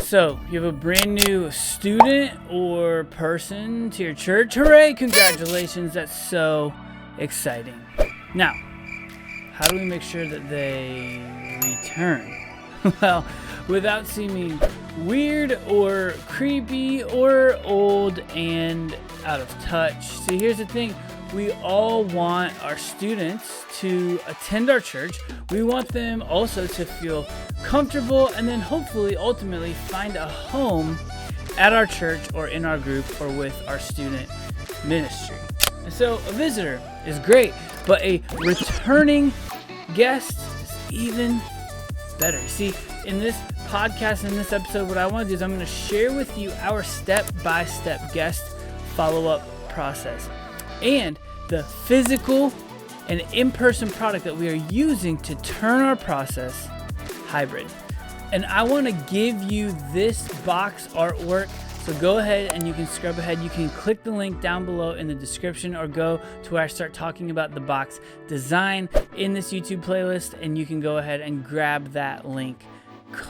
So, you have a brand new student or person to your church. Hooray! Congratulations. That's so exciting. Now, how do we make sure that they return? Well, without seeming weird or creepy or old and out of touch. See, here's the thing. We all want our students to attend our church. We want them also to feel comfortable and then hopefully ultimately find a home at our church or in our group or with our student ministry. And so a visitor is great, but a returning guest is even better. See, in this podcast, in this episode, what I want to do is I'm going to share with you our step-by-step guest follow-up process and the physical and in-person product that we are using to turn our process hybrid. And I want to give you this box artwork. So go ahead and you can scrub ahead. You can click the link down below in the description or go to where I start talking about the box design in this YouTube playlist, and you can go ahead and grab that link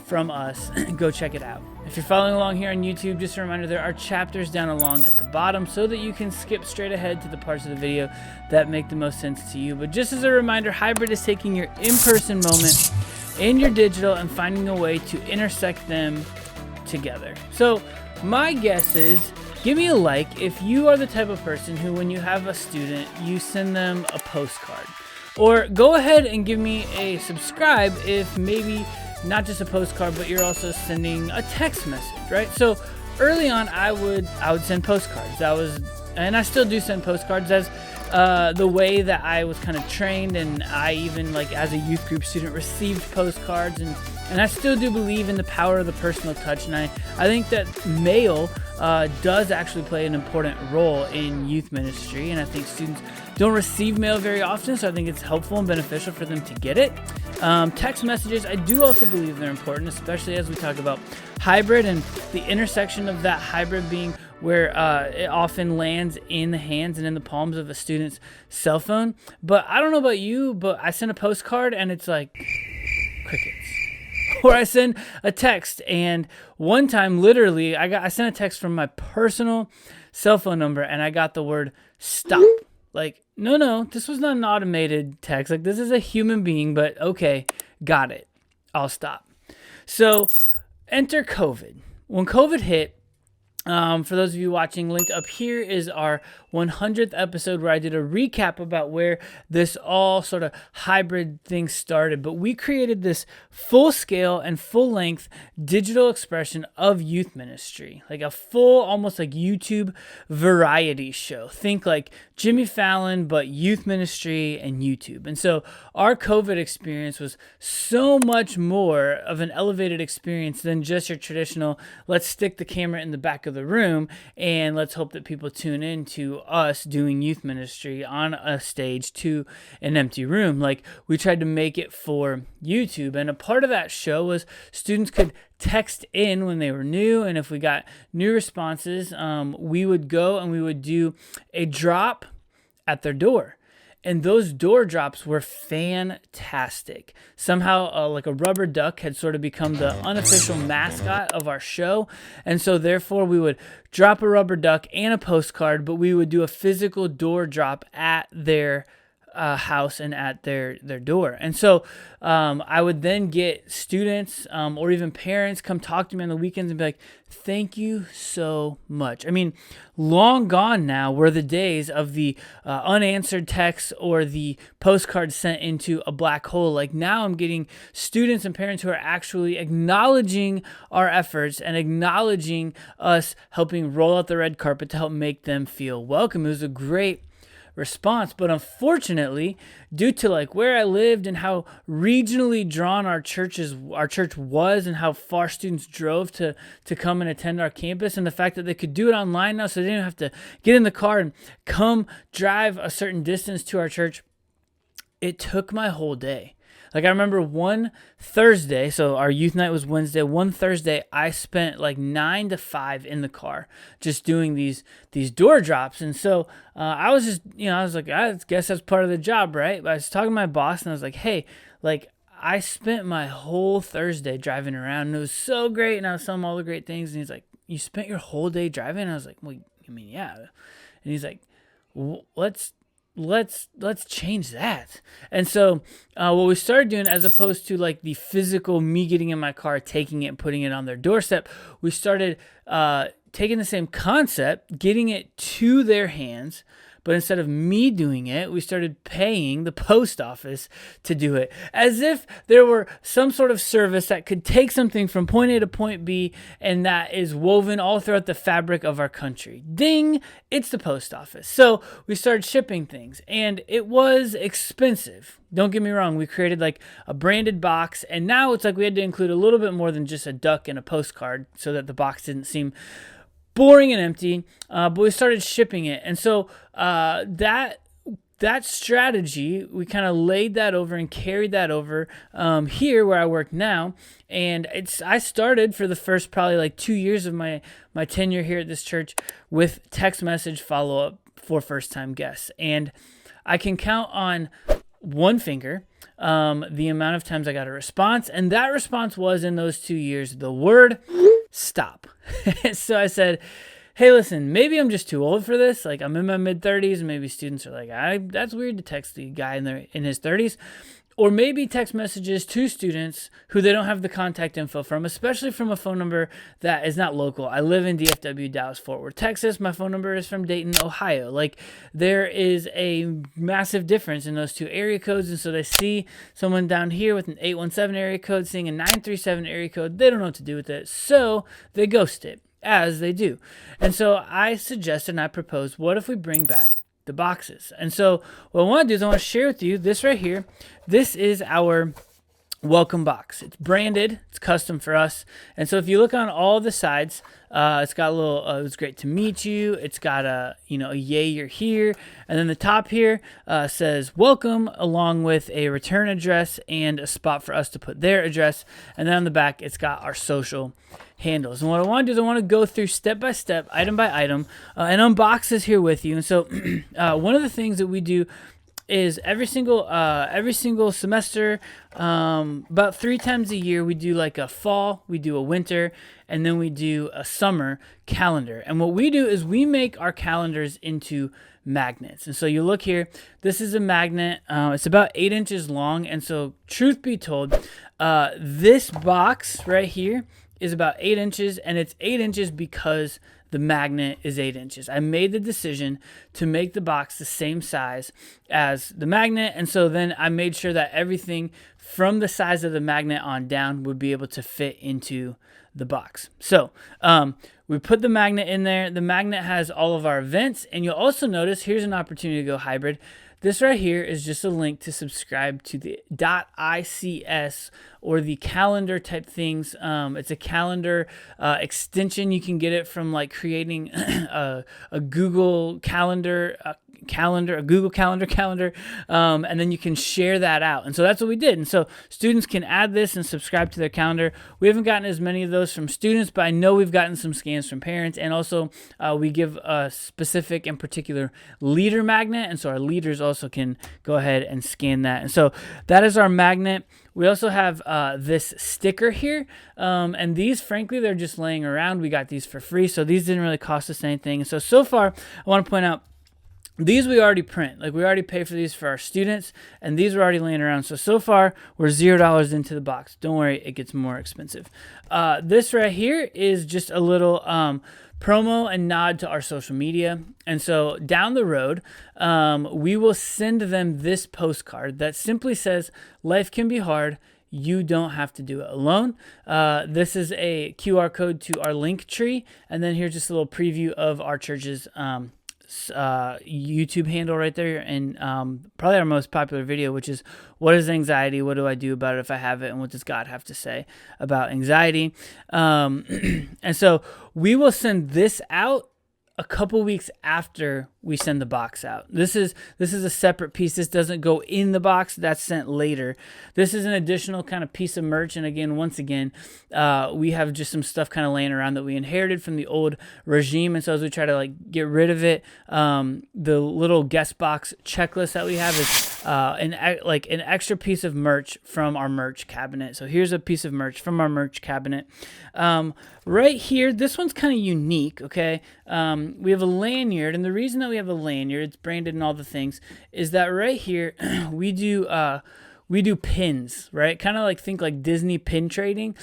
from us and go check it out. If you're following along here on YouTube, just a reminder, there are chapters down along at the bottom so that you can skip straight ahead to the parts of the video that make the most sense to you. But just as a reminder, hybrid is taking your in-person moment and your digital and finding a way to intersect them together. So my guess is, give me a like if you are the type of person who, when you have a student, you send them a postcard. Or go ahead and give me a subscribe if maybe not just a postcard, but you're also sending a text message, right? So early on, I would send postcards. And I still do send postcards as the way that I was kind of trained, and I even, like, as a youth group student, received postcards, and I still do believe in the power of the personal touch, and I think that mail does actually play an important role in youth ministry, and I think students don't receive mail very often, so I think it's helpful and beneficial for them to get it. Text messages, I do also believe they're important, especially as we talk about hybrid and the intersection of that hybrid being where it often lands in the hands and in the palms of a student's cell phone. But I don't know about you, but I send a postcard and it's like crickets. Or I send a text, and one time, literally, I sent a text from my personal cell phone number, and I got the word stop. Like, no, this was not an automated text. Like, this is a human being, but okay, got it. I'll stop. So, enter COVID. When COVID hit, for those of you watching, linked up here is our 100th episode where I did a recap about where this all sort of hybrid thing started. But we created this full scale and full length digital expression of youth ministry, like a full, almost like YouTube variety show. Think like Jimmy Fallon, but youth ministry and YouTube. And so our COVID experience was so much more of an elevated experience than just your traditional, let's stick the camera in the back of the room and let's hope that people tune in to us doing youth ministry on a stage to an empty room. Like, we tried to make it for YouTube, and a part of that show was students could text in when they were new, and if we got new responses, we would go and we would do a drop at their door. And those door drops were fantastic. Somehow, like a rubber duck had sort of become the unofficial mascot of our show. And so therefore, we would drop a rubber duck and a postcard, but we would do a physical door drop at their house and at their door. And so I would then get students or even parents come talk to me on the weekends and be like, thank you so much. I mean, long gone now were the days of the unanswered texts or the postcards sent into a black hole. Like, now I'm getting students and parents who are actually acknowledging our efforts and acknowledging us helping roll out the red carpet to help make them feel welcome. It was a great response, but unfortunately, due to like where I lived and how regionally drawn our church was and how far students drove to come and attend our campus, and the fact that they could do it online now, so they didn't have to get in the car and come drive a certain distance to our church, it took my whole day. Like, I remember one Thursday, so our youth night was Wednesday. One Thursday, I spent like 9 to 5 in the car just doing these door drops. And so I was just, I was like, I guess that's part of the job, right? But I was talking to my boss, and I was like, hey, like, I spent my whole Thursday driving around, and it was so great, and I was telling him all the great things, and he's like, you spent your whole day driving? And I was like, well, I mean, yeah. And he's like, let's change that. And so what we started doing, as opposed to like the physical me getting in my car, taking it and putting it on their doorstep, we started taking the same concept, getting it to their hands. But instead of me doing it, we started paying the post office to do it, as if there were some sort of service that could take something from point A to point B, and that is woven all throughout the fabric of our country. Ding, it's the post office. So we started shipping things, and it was expensive. Don't get me wrong, we created like a branded box, and now it's like we had to include a little bit more than just a duck and a postcard so that the box didn't seem boring and empty, but we started shipping it. And so that strategy, we kind of laid that over and carried that over here where I work now. And I started for the first probably like 2 years of my tenure here at this church with text message follow-up for first-time guests. And I can count on one finger the amount of times I got a response. And that response was, in those 2 years, the word stop. So I said, hey, listen, maybe I'm just too old for this. Like, I'm in my mid-30s, and maybe students are like, that's weird to text the guy in his 30s. Or maybe text messages to students who they don't have the contact info from, especially from a phone number that is not local. I live in DFW, Dallas-Fort Worth, Texas. My phone number is from Dayton, Ohio. Like, there is a massive difference in those two area codes. And so they see someone down here with an 817 area code seeing a 937 area code. They don't know what to do with it. So they ghost it, as they do. And so I suggested and I proposed, what if we bring back the boxes? And so what I want to do is I want to share with you this right here. This is our welcome box. It's branded. It's custom for us. And so if you look on all the sides, it's got a little, it was great to meet you. It's got a yay, you're here. And then the top here says welcome, along with a return address and a spot for us to put their address. And then on the back, it's got our social handles. And what I want to do is I want to go through step by step, item by item, and unbox this here with you. And so one of the things that we do is every single semester, about 3 times a year, we do like a fall, we do a winter, and then we do a summer calendar. And what we do is we make our calendars into magnets. And so you look here, this is a magnet. It's about 8 inches long. And so truth be told, this box right here is about 8 inches, and it's 8 inches because the magnet is 8 inches. I made the decision to make the box the same size as the magnet, and so then I made sure that everything from the size of the magnet on down would be able to fit into the box. So we put the magnet in there. The magnet has all of our events, and you'll also notice here's an opportunity to go hybrid. This right here is just a link to subscribe to the .ics or the calendar type things. It's a calendar extension. You can get it from like creating a Google calendar, a Google calendar, and then you can share that out. And so that's what we did. And so students can add this and subscribe to their calendar. We haven't gotten as many of those from students, but I know we've gotten some scans from parents. And also we give a specific and particular leader magnet. And so our leaders also can go ahead and scan that. And so that is our magnet. We also have this sticker here, and these, frankly, they're just laying around. We got these for free, so these didn't really cost us anything. And so far, I want to point out, these we already print. Like, we already pay for these for our students, and these were already laying around. So far, we're $0 into the box. Don't worry, it gets more expensive. This right here is just a little promo and nod to our social media. And so down the road, we will send them this postcard that simply says, life can be hard. You don't have to do it alone. This is a QR code to our link tree. And then here's just a little preview of our church's YouTube handle right there, and probably our most popular video, which is, what is anxiety? What do I do about it if I have it? And what does God have to say about anxiety? And so we will send this out a couple weeks after we send the box out. This is a separate piece. This doesn't go in the box. That's sent later. This is an additional kind of piece of merch. And again, once again, we have just some stuff kind of laying around that we inherited from the old regime. And so as we try to like get rid of it, the little guest box checklist that we have is an extra piece of merch from our merch cabinet. So here's a piece of merch from our merch cabinet. Right here, this one's kind of unique, okay? We have a lanyard, and the reason that we have a lanyard, it's branded and all the things, is that right here we do pins, right? Kind of like think like Disney pin trading.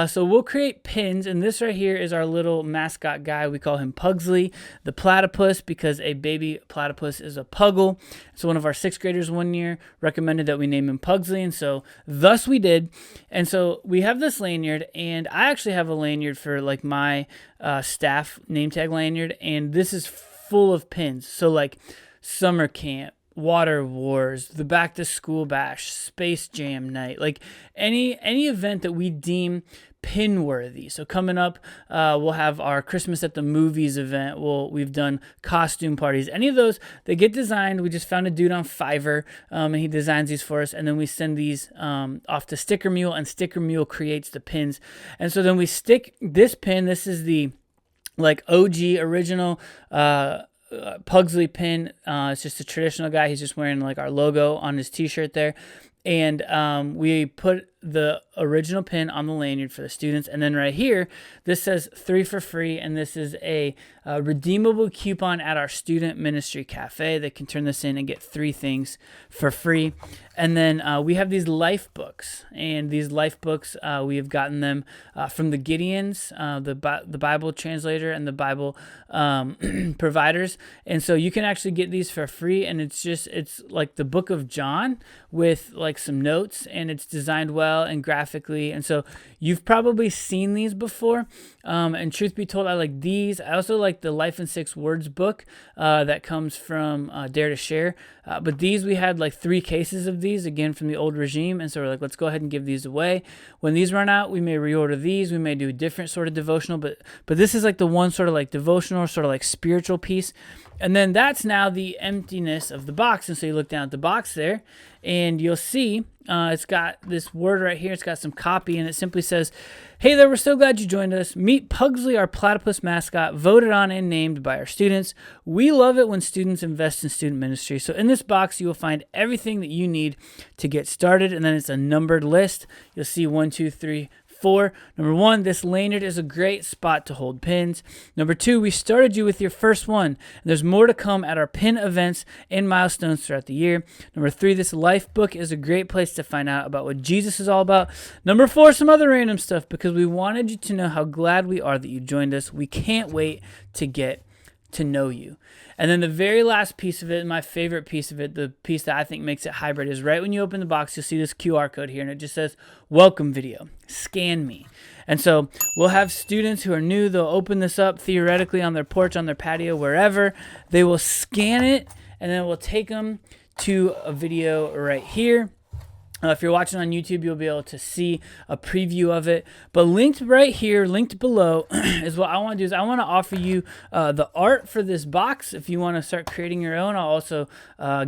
So we'll create pins, and this right here is our little mascot guy. We call him Pugsley, the platypus, because a baby platypus is a puggle. So one of our 6th graders one year recommended that we name him Pugsley, and so thus we did. And so we have this lanyard, and I actually have a lanyard for like my staff name tag lanyard, and this is full of pins. So like summer camp, Water Wars, the Back to School Bash, Space Jam Night, like any event that we deem pin worthy. So coming up, we'll have our Christmas at the Movies event. We've done costume parties. Any of those, they get designed. We just found a dude on Fiverr, and he designs these for us, and then we send these off to Sticker Mule, and Sticker Mule creates the pins. And so then we stick this pin. This is the like OG original Pugsley pin. It's just a traditional guy. He's just wearing like our logo on his t-shirt there. And we put the original pin on the lanyard for the students. And then right here, this says 3 for free. And this is a redeemable coupon at our student ministry cafe. They can turn this in and get 3 things for free. And then we have these life books. And these life books, we have gotten them from the Gideons, the Bible translator and the Bible providers. And so you can actually get these for free. And it's like the book of John with like some notes, and it's designed well and graphically. And so you've probably seen these before. And truth be told, I like these. I also like the Life in 6 Words book that comes from Dare to Share. But these, we had like 3 cases of these, again, from the old regime. And so we're like, let's go ahead and give these away. When these run out, we may reorder these. We may do a different sort of devotional. But this is like the one sort of like devotional, sort of like spiritual piece. And then that's now the emptiness of the box. And so you look down at the box there, and you'll see it's got this word right here. It's got some copy, and it simply says, "Hey there, we're so glad you joined us. Meet Pugsley, our platypus mascot, voted on and named by our students. We love it when students invest in student ministry." So in this box, you will find everything that you need to get started, and then it's a numbered list. You'll see 1, 2, 3, 4. Number 1, this lanyard is a great spot to hold pins. Number 2, we started you with your first one. And there's more to come at our pin events and milestones throughout the year. Number 3, this life book is a great place to find out about what Jesus is all about. Number 4, some other random stuff, because we wanted you to know how glad we are that you joined us. We can't wait to get to know you. And then the very last piece of it, my favorite piece of it, the piece that I think makes it hybrid, is right when you open the box, you'll see this QR code here, and it just says, "Welcome video, scan me." And so we'll have students who are new, they'll open this up theoretically on their porch, on their patio, wherever. They will scan it, and then we'll take them to a video right here. If you're watching on YouTube, you'll be able to see a preview of it. But linked right here, linked below, is what I want to do. Is I want to offer you the art for this box. If you want to start creating your own, I'll also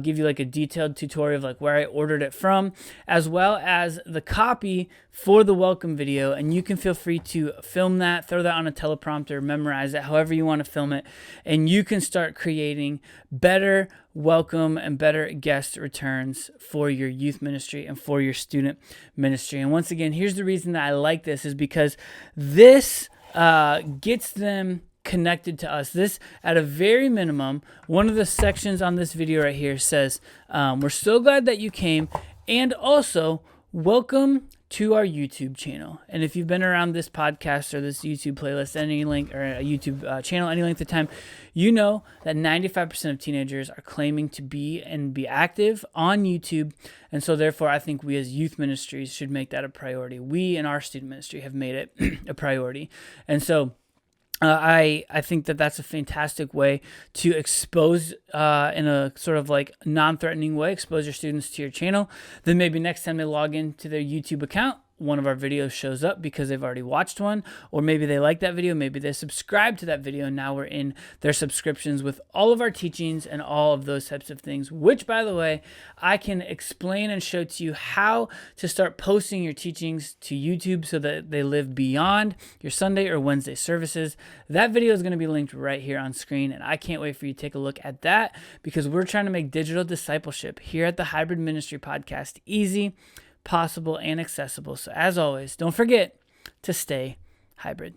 give you like a detailed tutorial of like where I ordered it from, as well as the copy for the welcome video. And you can feel free to film that, throw that on a teleprompter, memorize it, however you want to film it. And you can start creating better welcome and better guest returns for your youth ministry and for your student ministry. And once again, here's the reason that I like this, is because this gets them connected to us. This, at a very minimum, one of the sections on this video right here says, we're so glad that you came, and also welcome to our YouTube channel. And if you've been around this podcast or this YouTube playlist, any link, or a YouTube channel, any length of time, you know that 95% of teenagers are claiming to be active on YouTube. And so therefore, I think we as youth ministries should make that a priority. We in our student ministry have made it a priority. And so I think that that's a fantastic way to expose, in a sort of like non-threatening way, expose your students to your channel. Then maybe next time they log into their YouTube account, one of our videos shows up because they've already watched one, or maybe they like that video, maybe they subscribed to that video, and now we're in their subscriptions with all of our teachings and all of those types of things, which, by the way, I can explain and show to you how to start posting your teachings to YouTube so that they live beyond your Sunday or Wednesday services. That video is going to be linked right here on screen, and I can't wait for you to take a look at that because we're trying to make digital discipleship here at the Hybrid Ministry Podcast easy, possible, and accessible. So as always, don't forget to stay hybrid.